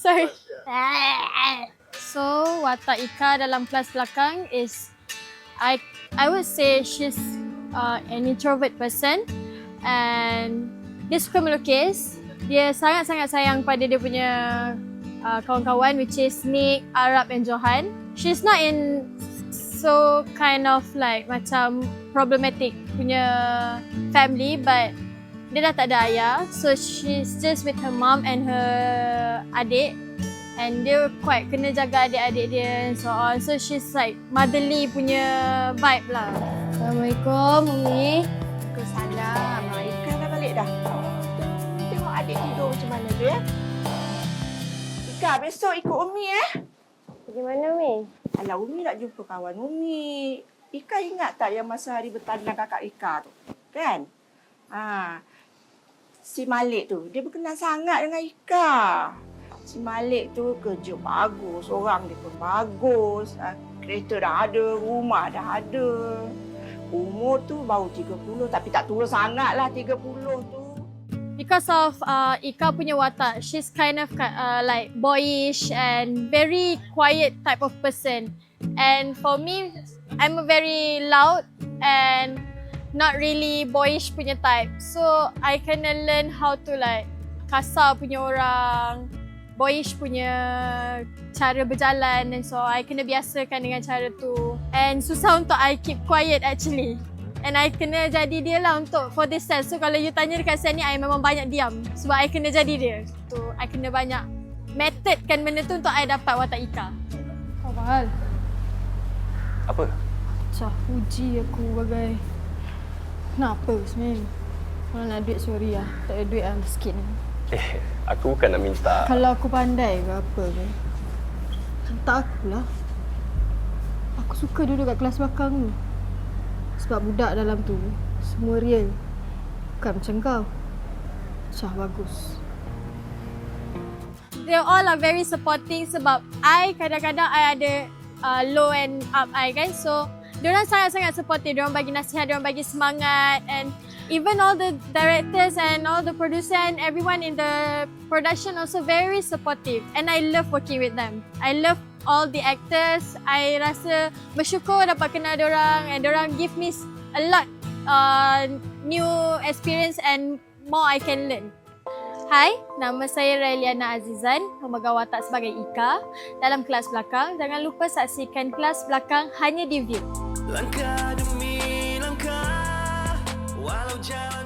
Sorry. So, watak Ika dalam kelas belakang is, I would say she's an introvert person and dia suka melukis. Dia sangat-sangat sayang pada dia punya kawan-kawan which is Nick, Arab and Johan. She's not in so kind of like macam problematic punya family but dia dah tak ada ayah, so she's just with her mom and her adik and dia quite kena jaga adik-adik dia and so on. So she's like motherly punya vibe lah. Assalamualaikum, Umi. Waalaikumsalam. Ika dah balik dah. Tengok adik tidur macam mana tu ya. Ika, besok ikut Umi Pergi mana, Umi? Alah, Umi nak jumpa kawan Umi. Ika ingat tak yang masa hari bertandang kakak Ika tu? Kan? Si Malik tu, dia berkenan sangat dengan Ika. Si Malik tu kerja bagus, orang dia pun bagus. Kereta dah ada, rumah dah ada. Umur tu baru 30 tapi tak tua sangat lah 30 tu. Because of Ika punya watak, she's kind of like boyish and very quiet type of person. And for me, I'm a very loud and not really boyish punya type. So I kena learn how to like kasar punya orang, boyish punya cara berjalan and so I kena biasakan dengan cara tu. And susah untuk I keep quiet actually. And I kena jadi dia lah untuk for this test. So kalau you tanya dekat saya ni, I memang banyak diam. Sebab I kena jadi dia. So I kena banyak methodkan benda tu untuk I dapat watak Ika. Kau bahal. Apa? Cah, puji aku bagai. Kenapa sebenarnya? Kalau nak duit, sorry lah. Tak ada duit lah, miskin. Aku bukan nak minta. Kalau aku pandai ke apa ke? Tak akulah. Aku suka duduk kat kelas belakang tu. Sebab budak dalam tu semua real. Bukan macam kau. Cah, bagus. They all are very supporting sebab I kadang-kadang I ada low and up I kan. So, diorang sangat-sangat supportive. Diorang bagi nasihat, diorang bagi semangat and even all the directors and all the producer and everyone in the production also very supportive. And I love working with them. I love all the actors. I rasa bersyukur dapat kenal diorang and diorang give me a lot new experience and more I can learn. Hai, nama saya Raeliana Azizan, memegang watak sebagai Ika dalam kelas belakang. Jangan lupa saksikan kelas belakang hanya di View. Langkah demi langkah, walau jalan